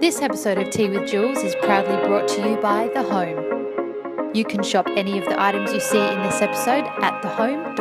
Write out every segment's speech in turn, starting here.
This episode of Tea with Jules is proudly brought to you by The Home. You can shop any of the items you see in this episode at thehome.com.au.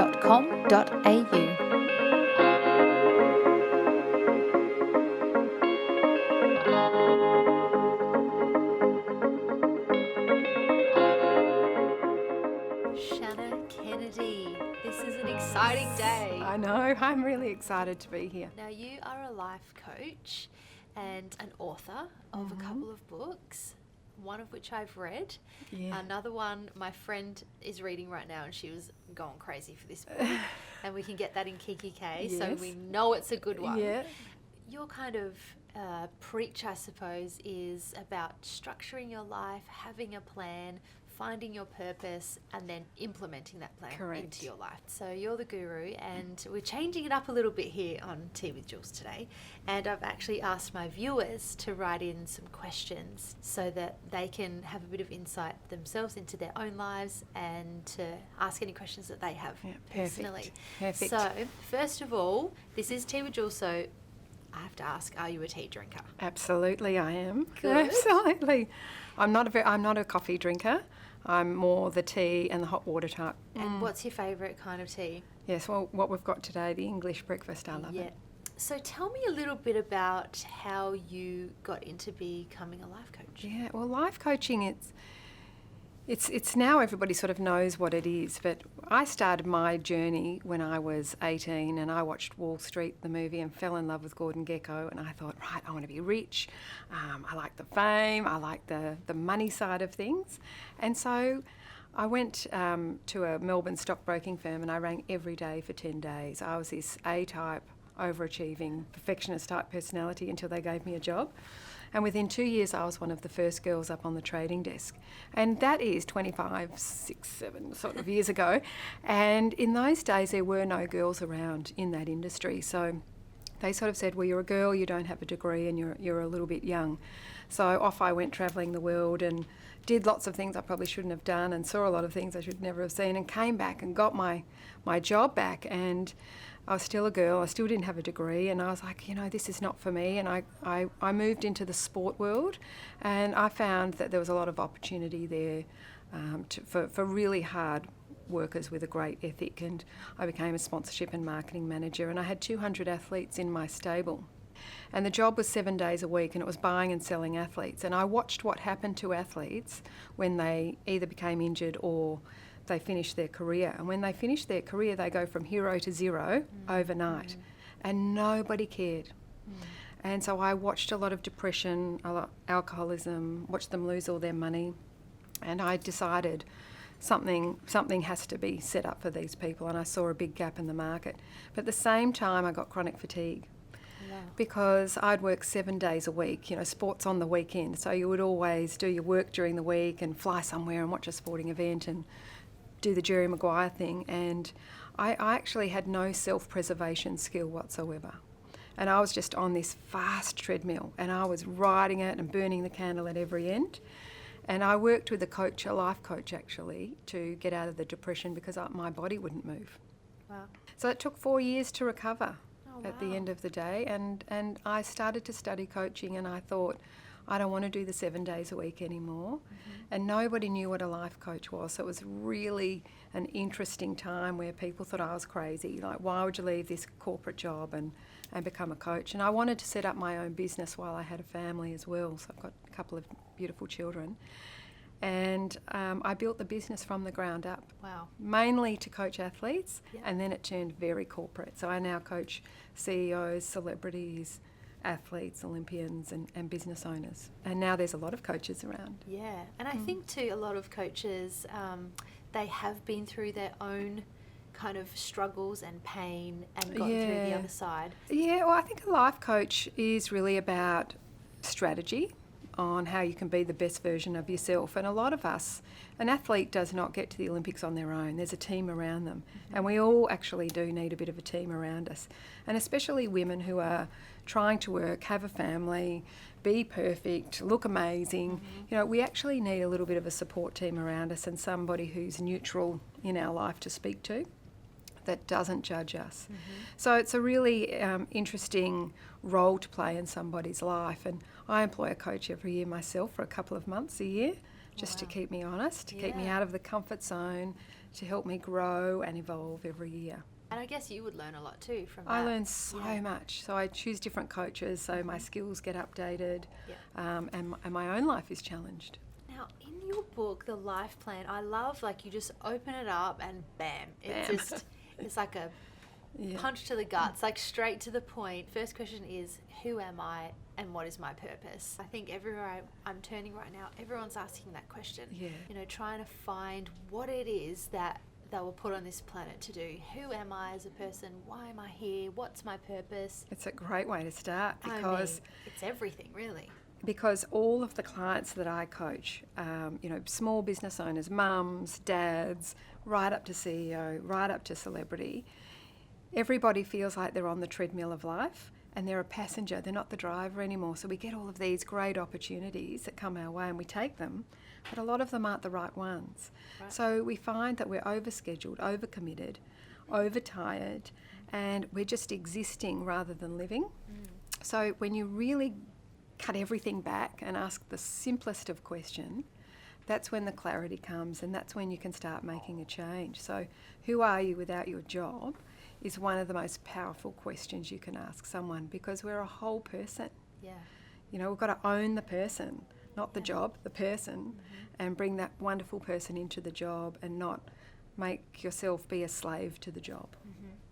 Shannah Kennedy, this is an exciting day. I know, I'm really excited to be here. Now, you are a life coach and an author of a couple of books, one of which I've read. Yeah. Another one my friend is reading right now, and she was going crazy for this book. And we can get that in Kiki K, so Yes. we know it's a good one. Yeah. Your kind of preach, I suppose, is about structuring your life, having a plan, finding your purpose, and then implementing that plan into your life. So you're the guru, and we're changing it up a little bit here on Tea with Jules today. And I've actually asked my viewers to write in some questions so that they can have a bit of insight themselves into their own lives and to ask any questions that they have personally. Perfect. So first of all, this is Tea with Jules, so I have to ask, are you a tea drinker? Absolutely, I am. Good. Absolutely. I'm not a coffee drinker. I'm more the tea and the hot water type. And what's your favourite kind of tea? Yes, well, what we've got today, the English breakfast, I love it. So tell me a little bit about how you got into becoming a life coach. Yeah, well, life coaching, it's now everybody sort of knows what it is, but I started my journey when I was 18 and I watched Wall Street, the movie, and fell in love with Gordon Gekko, and I thought, right, I want to be rich. I like the fame, I like the money side of things. And so I went to a Melbourne stockbroking firm and I rang every day for 10 days. I was this A-type, overachieving, perfectionist type personality until they gave me a job. And within 2 years, I was one of the first girls up on the trading desk. And that is 25, 6, 7 sort of years ago. And in those days, there were no girls around in that industry. So they sort of said, well, you're a girl, you don't have a degree, and you're a little bit young. So off I went travelling the world and did lots of things I probably shouldn't have done and saw a lot of things I should never have seen, and came back and got my job back. And I was still a girl, I still didn't have a degree, and I was like, this is not for me. And I moved into the sport world, and I found that there was a lot of opportunity there for really hard workers with a great ethic. And I became a sponsorship and marketing manager, and I had 200 athletes in my stable. And the job was 7 days a week, and it was buying and selling athletes. And I watched what happened to athletes when they either became injured or they finished their career. And when they finish their career, they go from hero to zero overnight. And nobody cared. And so I watched a lot of depression, a lot of alcoholism, watched them lose all their money. And I decided something has to be set up for these people. And I saw a big gap in the market. But at the same time, I got chronic fatigue. Because I'd work 7 days a week, sports on the weekend. So you would always do your work during the week and fly somewhere and watch a sporting event and do the Jerry Maguire thing. And I actually had no self-preservation skill whatsoever. And I was just on this fast treadmill, and I was riding it and burning the candle at every end. And I worked with a life coach actually, to get out of the depression because my body wouldn't move. Wow. So it took 4 years to recover. At the end of the day, and I started to study coaching, and I thought, I don't want to do the 7 days a week anymore. And nobody knew what a life coach was, so it was really an interesting time where people thought I was crazy, like, why would you leave this corporate job and become a coach? And I wanted to set up my own business while I had a family as well, so I've got a couple of beautiful children. And I built the business from the ground up. Wow. Mainly to coach athletes, and then it turned very corporate. So I now coach CEOs, celebrities, athletes, Olympians, and business owners. And now there's a lot of coaches around. Yeah, and I think too, a lot of coaches, they have been through their own kind of struggles and pain and gotten through the other side. Yeah, well, I think a life coach is really about strategy on how you can be the best version of yourself. And a lot of us, an athlete does not get to the Olympics on their own. There's a team around them. And we all actually do need a bit of a team around us. And especially women who are trying to work, have a family, be perfect, look amazing. We actually need a little bit of a support team around us and somebody who's neutral in our life to speak to. that doesn't judge us. So it's a really interesting role to play in somebody's life. And I employ a coach every year myself for a couple of months a year, just to keep me honest, to keep me out of the comfort zone, to help me grow and evolve every year. And I guess you would learn a lot too from that. I learn so much. So I choose different coaches so my skills get updated and my own life is challenged. Now, in your book, The Life Plan, I love, like, you just open it up and bam. It's like a punch to the guts, like straight to the point. First question is, who am I and what is my purpose? I think everywhere I'm turning right now, everyone's asking that question. Yeah. You know, trying to find what it is that they were put on this planet to do. Who am I as a person? Why am I here? What's my purpose? It's a great way to start because it's everything, really. Because all of the clients that I coach, small business owners, mums, dads, right up to CEO, right up to celebrity, everybody feels like they're on the treadmill of life and they're a passenger, they're not the driver anymore. So we get all of these great opportunities that come our way and we take them, but a lot of them aren't the right ones. Right. So we find that we're overscheduled, overcommitted, overtired, and we're just existing rather than living. So when you really cut everything back and ask the simplest of questions, that's when the clarity comes and that's when you can start making a change. So who are you without your job is one of the most powerful questions you can ask someone, because we're a whole person. Yeah. You know, we've got to own the person, not the job, the person, and bring that wonderful person into the job and not make yourself be a slave to the job.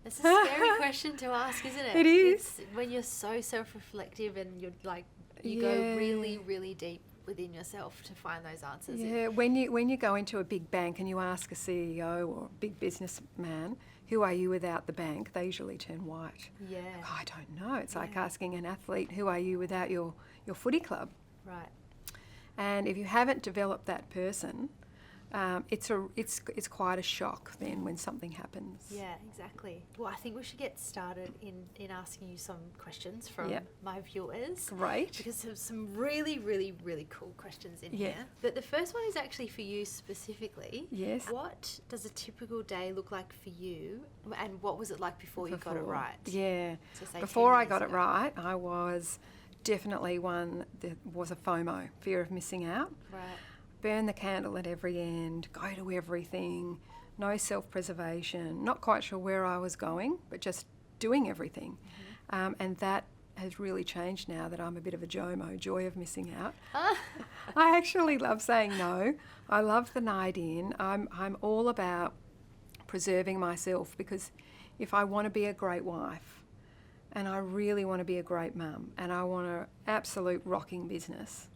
It's a scary question to ask, isn't it? It is. It's when you're so self-reflective and you're like, you go really, really deep within yourself to find those answers. Yeah, when you go into a big bank and you ask a CEO or a big businessman, who are you without the bank? They usually turn white. Yeah. Oh, I don't know. It's like asking an athlete, who are you without your footy club? Right. And if you haven't developed that person, it's quite a shock then when something happens. Yeah, exactly. Well, I think we should get started in asking you some questions from my viewers. Great. Because there's some really, really, really cool questions in here. But the first one is actually for you specifically. Yes. What does a typical day look like for you, and what was it like before you got it right? Yeah. So say before 10 I got years it ago. right, I was definitely one that was a FOMO, fear of missing out. Right. Burn the candle at every end, go to everything, no self-preservation, not quite sure where I was going, but just doing everything. And that has really changed now that I'm a bit of a JOMO, joy of missing out. I actually love saying no. I love the night in. I'm all about preserving myself, because if I want to be a great wife and I really want to be a great mum and I want an absolute rocking business,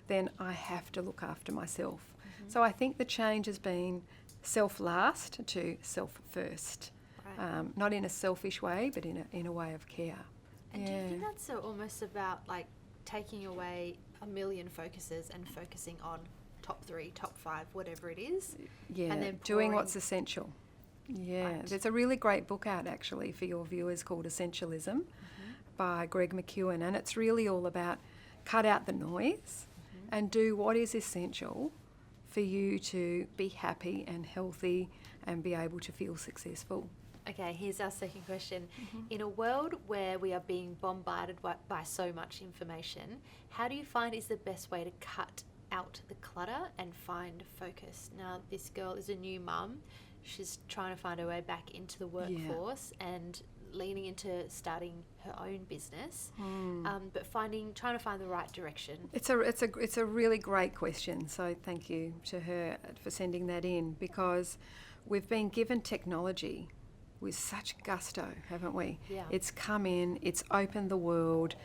then I have to look after myself. So I think the change has been self last to self first. Right. Not in a selfish way, but in a way of care. And do you think that's almost about like taking away a million focuses and focusing on top 3, top 5, whatever it is? Yeah, and then doing what's essential. Yeah, Right. There's a really great book out actually for your viewers called Essentialism by Greg McEwen, and it's really all about cut out the noise and do what is essential for you to be happy and healthy and be able to feel successful. Okay, here's our second question. In a world where we are being bombarded by so much information, how do you find is the best way to cut out the clutter and find focus? Now, this girl is a new mum. She's trying to find her way back into the workforce and leaning into starting her own business, but trying to find the right direction. It's a really great question. So thank you to her for sending that in, because we've been given technology with such gusto, haven't we? Yeah. It's come in, it's opened the world,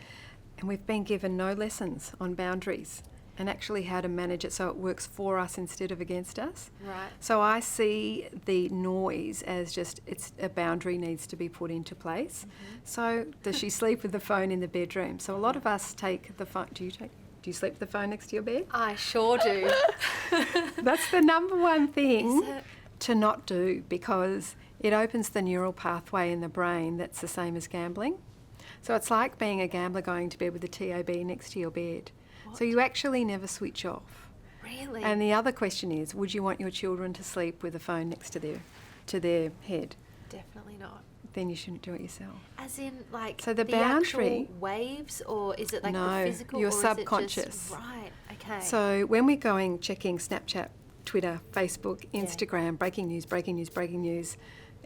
and we've been given no lessons on boundaries and actually how to manage it so it works for us instead of against us. Right. So I see the noise as just a boundary needs to be put into place. So does she sleep with the phone in the bedroom? So a lot of us take the phone. Do you sleep with the phone next to your bed? I sure do. That's the number one thing Is it? to not do, because it opens the neural pathway in the brain that's the same as gambling. So it's like being a gambler going to bed with the TAB next to your bed. So you actually never switch off. Really? And the other question is, would you want your children to sleep with a phone next to their head? Definitely not. then you shouldn't do it yourself. As in, like, So the actual waves, or is it like No, the physical? your or subconscious. Is it just, right, okay. So when we're going checking Snapchat, Twitter, Facebook, Instagram, breaking news,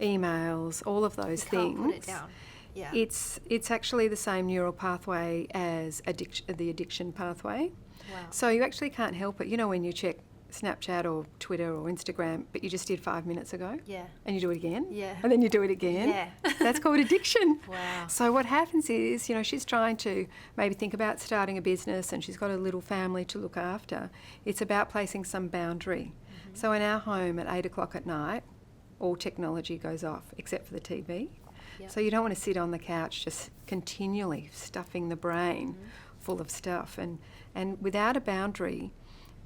emails, all of those you things. Can't put it down. Yeah. It's actually the same neural pathway as the addiction pathway. Wow. So you actually can't help it. You know, when you check Snapchat or Twitter or Instagram, but you just did 5 minutes ago. Yeah. And you do it again. Yeah. And then you do it again. Yeah. That's called addiction. Wow. So what happens is, you know, she's trying to maybe think about starting a business and she's got a little family to look after. It's about placing some boundary. Mm-hmm. So in our home at 8 o'clock at night, all technology goes off except for the TV. Yep. So you don't want to sit on the couch just continually stuffing the brain full of stuff. And without a boundary,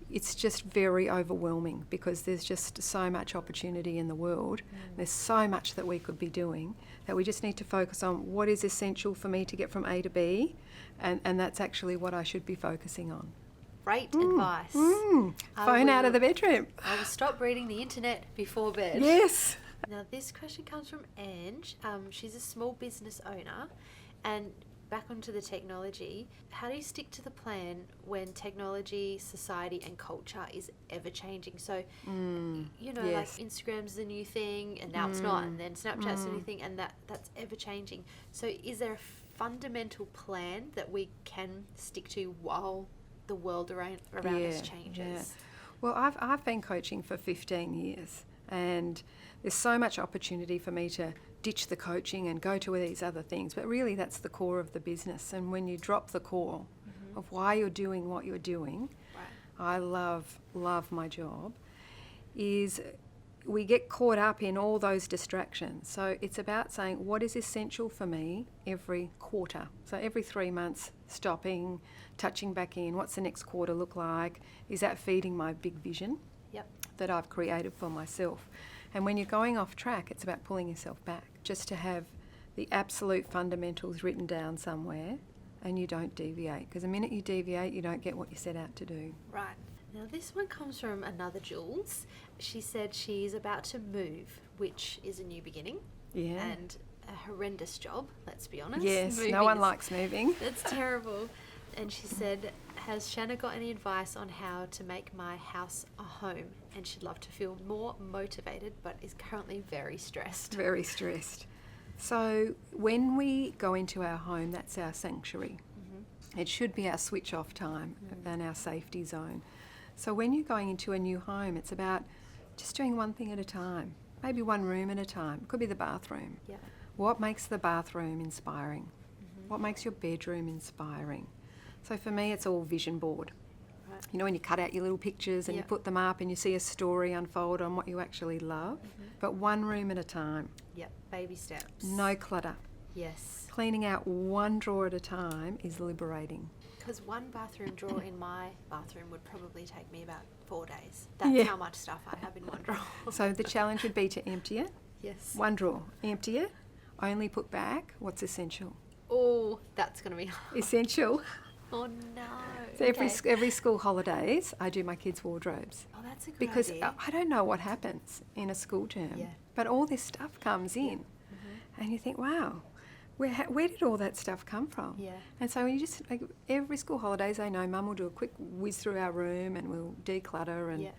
it's just very overwhelming because there's just so much opportunity in the world. There's so much that we could be doing that we just need to focus on what is essential for me to get from A to B, and that's actually what I should be focusing on. Great advice. Phone out of the bedroom. I will stop reading the internet before bed. Yes. Now, this question comes from Ange. She's a small business owner, and back onto the technology, how do you stick to the plan when technology, society and culture is ever changing? So, you know, like Instagram's the new thing and now it's not, and then Snapchat's the new thing, and that's ever changing. So is there a fundamental plan that we can stick to while the world around us changes? Yeah. Well, I've been coaching for 15 years and there's so much opportunity for me to ditch the coaching and go to these other things, but really that's the core of the business. And when you drop the core of why you're doing what you're doing, I love my job, is we get caught up in all those distractions. So it's about saying what is essential for me every quarter. So every 3 months, stopping, touching back in, what's the next quarter look like? Is that feeding my big vision that I've created for myself? And when you're going off track, it's about pulling yourself back, just to have the absolute fundamentals written down somewhere and you don't deviate. Because the minute you deviate, you don't get what you set out to do. Right. Now this one comes from another Jules. She said she's about to move, which is a new beginning. Yeah. And a horrendous job, let's be honest. Yes, Moving no one likes moving. That's terrible. And she said, has Shannah got any advice on how to make my house a home? And she'd love to feel more motivated, but is currently very stressed. Very stressed. So when we go into our home, that's our sanctuary. It should be our switch off time and our safety zone. So when you're going into a new home, it's about just doing one thing at a time, maybe one room at a time. It could be the bathroom. Yeah. What makes the bathroom inspiring? What makes your bedroom inspiring? So for me, it's all vision board. Right. You know, when you cut out your little pictures and you put them up and you see a story unfold on what you actually love, but one room at a time. Yep, baby steps. No clutter. Yes. Cleaning out one drawer at a time is liberating. Because one bathroom drawer in my bathroom would probably take me about 4 days. That's how much stuff I have in one drawer. So the challenge would be to empty it. Yes. One drawer, empty it, only put back what's essential. Oh, that's going to be hard. Essential. Oh no. So every school holidays, I do my kids' wardrobes. Oh, that's a good because idea. I don't know what happens in a school term, but all this stuff comes in, and you think, wow, where did all that stuff come from? Yeah. And so you just, like, every school holidays, I know Mum will do a quick whiz through our room and we'll declutter, and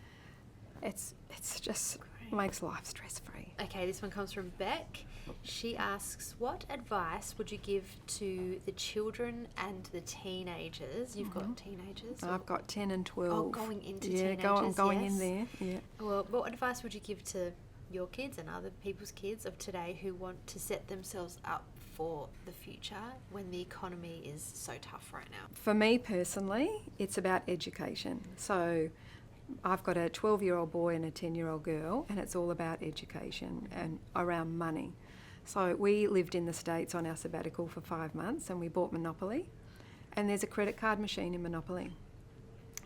it's just makes life stress-free. Okay, this one comes from Beck. She asks, what advice would you give to the children and the teenagers? You've got teenagers? I've got 10 and 12. Oh, going into teenagers, going in there, yeah. Well, what advice would you give to your kids and other people's kids of today who want to set themselves up for the future when the economy is so tough right now? For me personally, it's about education. So I've got a 12-year-old boy and a 10-year-old girl, and it's all about education and around money. So we lived in the States on our sabbatical for 5 months and we bought Monopoly, and there's a credit card machine in Monopoly.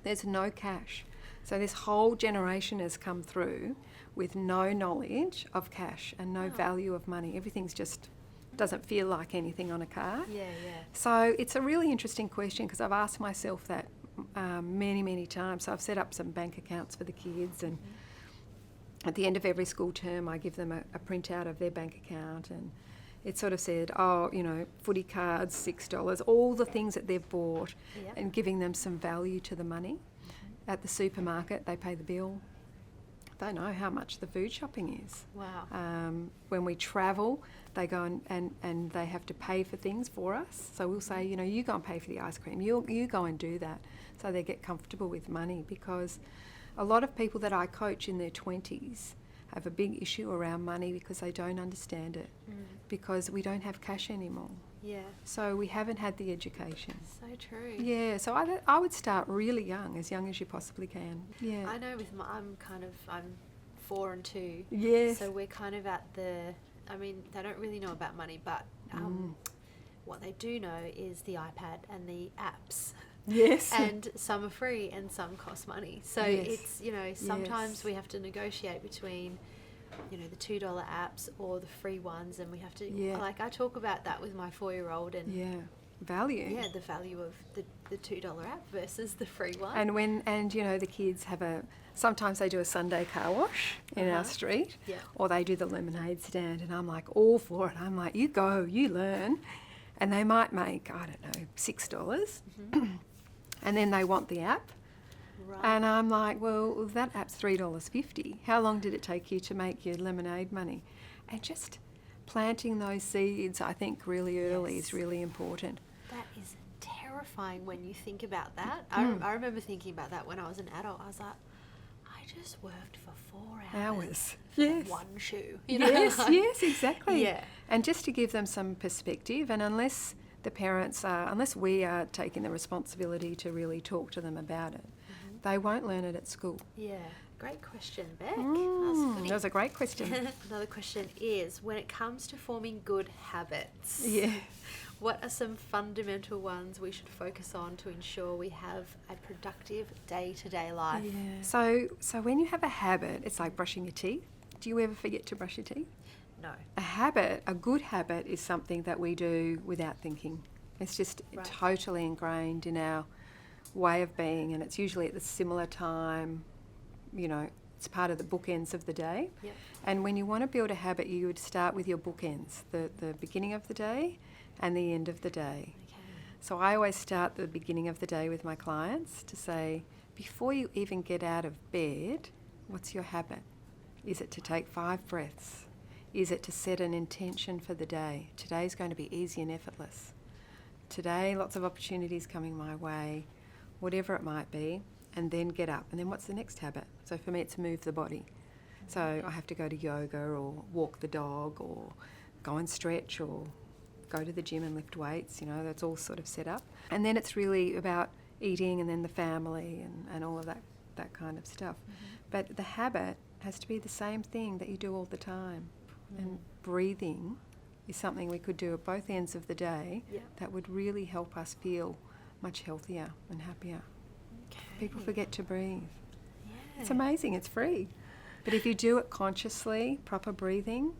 There's no cash. So this whole generation has come through with no knowledge of cash and no value of money. Everything's just doesn't feel like anything on a card. Yeah. So it's a really interesting question because I've asked myself that many times. So I've set up some bank accounts for the kids, and at the end of every school term, I give them a printout of their bank account, and it sort of said, oh, you know, footy cards, $6, all the things that they've bought, Yep. and giving them some value to the money. At the supermarket, they pay the bill. They know how much the food shopping is. Wow. When we travel, they go and they have to pay for things for us. So we'll say, you know, you go and pay for the ice cream. You go and do that. So they get comfortable with money, because a lot of people that I coach in their 20s have a big issue around money because they don't understand it, because we don't have cash anymore. Yeah. So we haven't had the education. So true. Yeah, so I would start really young as you possibly can. Yeah. I know with I'm 4 and 2. Yes. So we're kind of at I mean, they don't really know about money, but what they do know is the iPad and the apps. Yes. And some are free and some cost money. So Yes. it's, you know, sometimes Yes. we have to negotiate between, you know, the $2 apps or the free ones, and we have to, like, I talk about that with my 4-year-old, and value. Yeah, the value of the $2 app versus the free one. And you know, the kids have sometimes they do a Sunday car wash in our street, or they do the lemonade stand, and I'm like all for it. I'm like, you go, you learn, and they might make, I don't know, $6, and then they want the app. Right. And I'm like, well, that app's $3.50. How long did it take you to make your lemonade money? And just planting those seeds, I think, really early is really important. That is terrifying when you think about that. I remember thinking about that when I was an adult. I was like, I just worked for 4 hours for Yes. one shoe. You know? Yes, exactly. Yeah. And just to give them some perspective, and unless we are taking the responsibility to really talk to them about it, they won't learn it at school. Yeah. Great question, Beck. That was a great question. Another question is, when it comes to forming good habits, what are some fundamental ones we should focus on to ensure we have a productive day-to-day life? Yeah. So when you have a habit, it's like brushing your teeth. Do you ever forget to brush your teeth? No. A good habit is something that we do without thinking. It's just totally ingrained in our way of being, and it's usually at the similar time. You know, it's part of the bookends of the day. Yep. And when you want to build a habit, you would start with your bookends, the beginning of the day and the end of the day. Okay. So I always start the beginning of the day with my clients to say, before you even get out of bed, what's your habit? Is it to take 5 breaths? Is it to set an intention for the day? Today's going to be easy and effortless. Today, lots of opportunities coming my way, whatever it might be. And then get up. And then what's the next habit? So for me, it's move the body. So I have to go to yoga or walk the dog or go and stretch or go to the gym and lift weights. You know, that's all sort of set up. And then it's really about eating, and then the family and all of that kind of stuff. But the habit has to be the same thing that you do all the time. And breathing is something we could do at both ends of the day that would really help us feel much healthier and happier. People forget to breathe. Yeah. It's amazing. It's free. But if you do it consciously, proper breathing,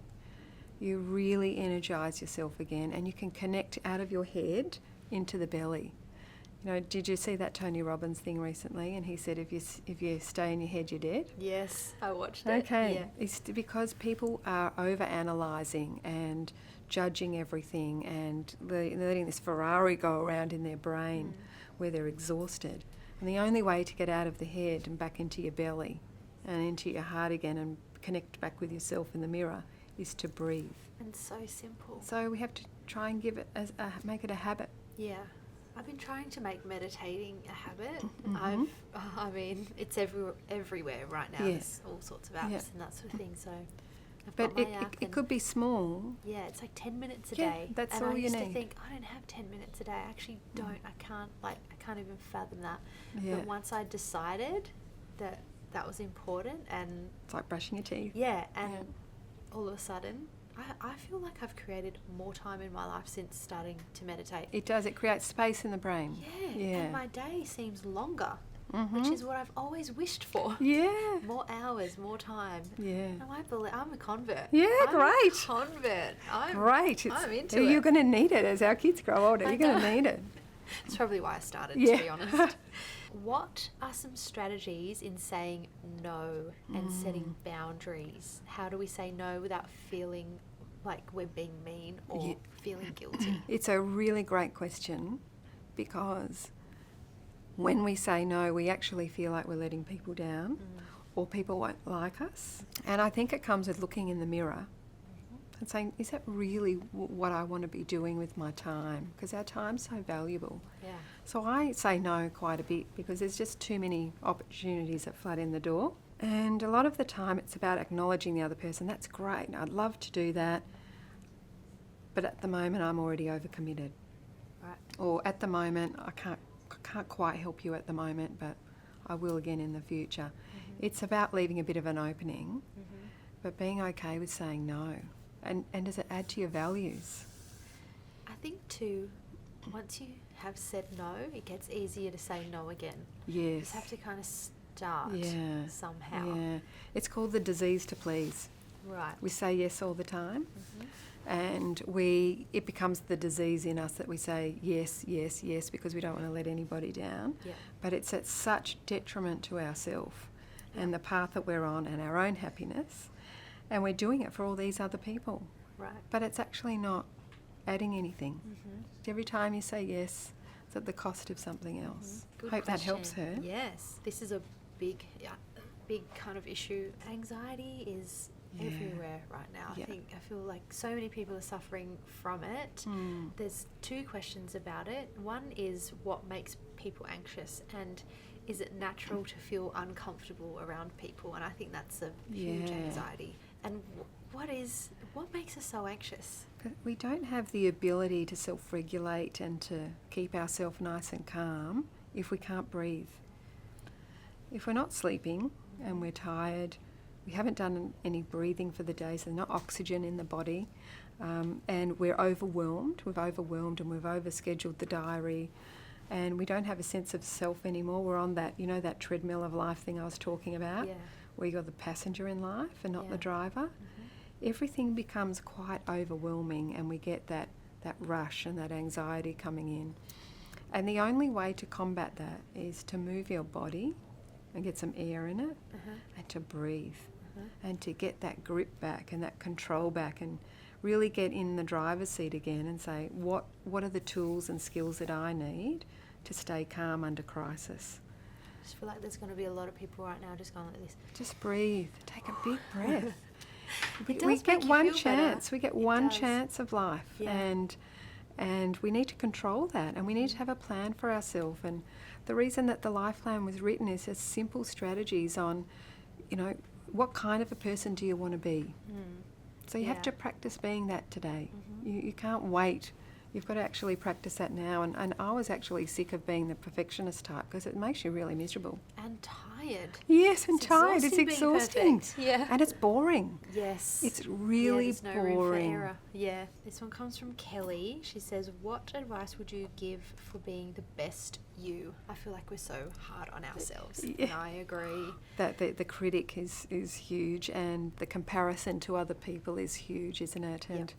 you really energise yourself again, and you can connect out of your head into the belly. You know, did you see that Tony Robbins thing recently? And he said, if you stay in your head, you're dead. Yes, I watched it. Okay. Yeah. It's because people are over-analysing and judging everything, and letting this Ferrari go around in their brain where they're exhausted. And the only way to get out of the head and back into your belly and into your heart again and connect back with yourself in the mirror is to breathe. And so simple. So we have to try and make it a habit. Yeah. I've been trying to make meditating a habit. I mean, it's everywhere right now. Yes. There's all sorts of apps and that sort of thing. So I've But got my app, it could be small. Yeah, it's like 10 minutes a Yeah, day. that's and all I you used to need. think, I don't have 10 minutes a day. I actually don't. I can't even fathom that. Yeah. But once I decided that was important, and It's like brushing your teeth. and all of a sudden, I feel like I've created more time in my life since starting to meditate. It does. It creates space in the brain. Yeah. And my day seems longer, which is what I've always wished for. Yeah. More hours, more time. Yeah. And I'm a convert. Yeah, I'm great. A convert. Great. I'm into it. You're going to need it as our kids grow older. I You're going know. to need it. That's probably why I started, to be honest. What are some strategies in saying no and setting boundaries? How do we say no without feeling like we're being mean or feeling guilty? It's a really great question, because when we say no, we actually feel like we're letting people down or people won't like us. And I think it comes with looking in the mirror and saying, is that really what I want to be doing with my time? Because our time's so valuable. Yeah. So I say no quite a bit because there's just too many opportunities that flood in the door. And a lot of the time it's about acknowledging the other person. That's great. I'd love to do that. But at the moment I'm already overcommitted. Right. Or at the moment I can't quite help you at the moment, but I will again in the future. It's about leaving a bit of an opening, but being okay with saying no. And does it add to your values? I think too, once you have said no, it gets easier to say no again. Yes. You just have to kind of start somehow. Yeah. It's called the disease to please. Right. We say yes all the time. And it becomes the disease in us that we say yes, yes, yes, because we don't want to let anybody down. Yeah. But it's at such detriment to ourselves and the path that we're on and our own happiness. And we're doing it for all these other people. Right. But it's actually not adding anything. Every time you say yes, it's at the cost of something else. Good Hope question. that helps her. Yes. This is a big kind of issue. Anxiety is everywhere right now. Yeah. I feel like so many people are suffering from it. There's two questions about it. One is what makes people anxious, and is it natural to feel uncomfortable around people? And I think that's a huge anxiety. And what makes us so anxious? We don't have the ability to self-regulate and to keep ourselves nice and calm if we can't breathe. If we're not sleeping and we're tired, we haven't done any breathing for the day, so there's no oxygen in the body, and we're overwhelmed. We've overwhelmed and we've overscheduled the diary, and we don't have a sense of self anymore. We're on that, that treadmill of life thing I was talking about, where you're the passenger in life and not the driver. Everything becomes quite overwhelming, and we get that rush and that anxiety coming in. And the only way to combat that is to move your body and get some air in it and to breathe and to get that grip back and that control back and really get in the driver's seat again and say, what are the tools and skills that I need to stay calm under crisis? I just feel like there's going to be a lot of people right now just going like this. Just breathe. Take a big breath. We get one chance. Better. We get one chance of life, and we need to control that, and we need to have a plan for ourselves. And the reason that the life plan was written is just simple strategies on, what kind of a person do you want to be? So you have to practice being that today. You can't wait. You've got to actually practice that now. And I was actually sick of being the perfectionist type because it makes you really miserable. And tired. Yes, and tired. It's exhausting. Yeah. And it's boring. Yes. It's really there's no boring. room for error. Yeah. This one comes from Kelly. She says, what advice would you give for being the best you? I feel like we're so hard on ourselves. Yeah. And I agree. That the critic is huge, and the comparison to other people is huge, isn't it? And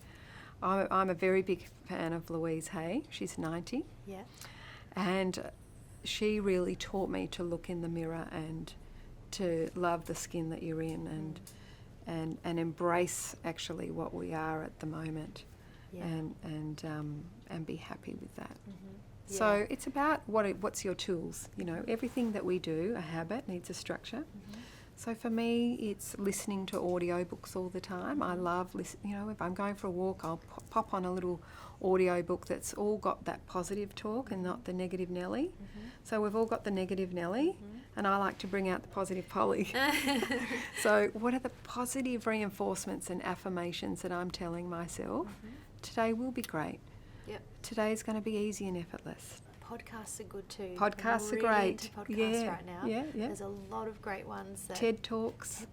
I'm a very big fan of Louise Hay. She's 90. Yeah. And she really taught me to look in the mirror and to love the skin that you're in and embrace actually what we are at the moment and be happy with that. Yeah. So it's about what's your tools. Everything that we do, a habit, needs a structure. So for me, it's listening to audiobooks all the time. I love listening. If I'm going for a walk, I'll pop on a little audiobook that's all got that positive talk and not the negative Nelly. So we've all got the negative Nelly, and I like to bring out the positive Polly. So what are the positive reinforcements and affirmations that I'm telling myself? Today will be great. Yep. Today's going to be easy and effortless. Podcasts are good too. Podcasts I'm are great. Into podcasts right now. Yeah. There's a lot of great ones. TED Talks.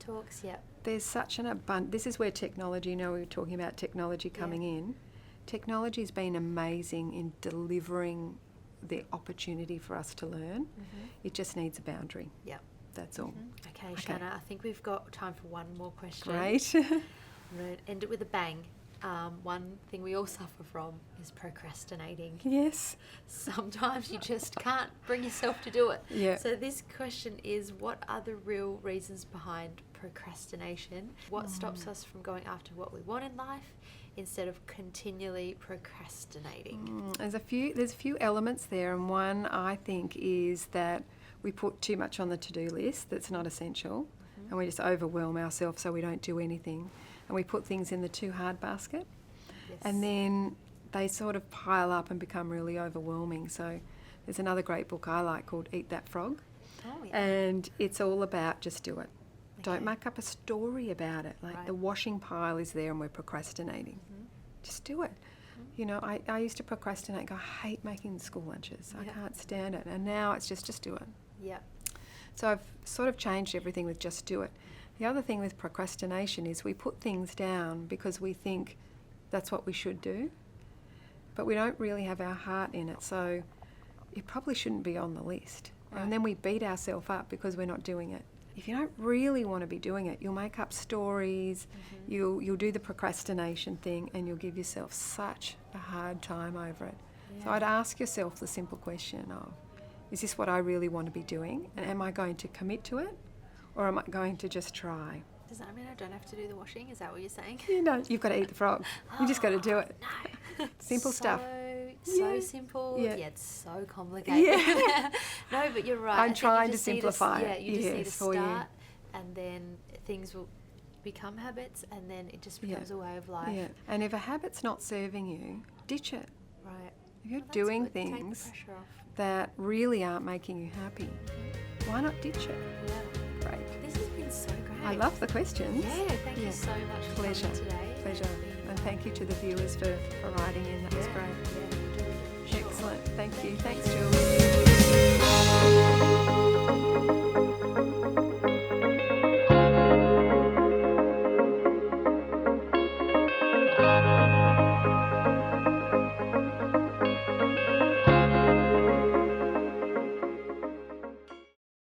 Yep. There's such an abundance. This is where technology, we were talking about technology coming in. Technology's been amazing in delivering the opportunity for us to learn. It just needs a boundary. Yep. That's all. Okay, Shannah, I think we've got time for one more question. Great. I'm going to end it with a bang. one thing we all suffer from is procrastinating. Yes. Sometimes you just can't bring yourself to do it. Yeah. So this question is, what are the real reasons behind procrastination? What stops us from going after what we want in life instead of continually procrastinating? There's a few elements there, and one I think is that we put too much on the to-do list that's not essential, and we just overwhelm ourselves so we don't do anything, and we put things in the too hard basket. Yes. And then they sort of pile up and become really overwhelming. So there's another great book I like called Eat That Frog. Oh, yeah. And it's all about just do it. Okay. Don't make up a story about it. Like Right. the washing pile is there and we're procrastinating. Just do it. You know, I used to procrastinate. Go, I hate making school lunches. I can't stand it. And now it's just do it. Yeah. So I've sort of changed everything with just do it. The other thing with procrastination is we put things down because we think that's what we should do, but we don't really have our heart in it. So it probably shouldn't be on the list. Right. And then we beat ourselves up because we're not doing it. If you don't really want to be doing it, you'll make up stories, you'll do the procrastination thing, and you'll give yourself such a hard time over it. Yeah. So I'd ask yourself the simple question of, is this what I really want to be doing? And am I going to commit to it? Or am I going to just try? Does that mean I don't have to do the washing? Is that what you're saying? You know, you've got to eat the frog. You just got to do it. No. Simple stuff. So Yeah. simple, Yeah. yet so complicated. Yeah. No, but you're right. I'm I think trying you to just need simplify Yeah, it. you just need to Yes, for you. start, and then things will become habits, and then it just becomes a way of life. Yeah. And if a habit's not serving you, ditch it. Right. If you're Well, that's doing good. Take the things pressure off. that really aren't making you happy, why not ditch it? Yeah. Great. This has been so great. I love the questions. Yeah, thank you so much for Pleasure. coming today. Pleasure. Being, And thank you to the viewers for writing in. That was great. Yeah, we'll do it. Sure. Excellent. Thank you. Thanks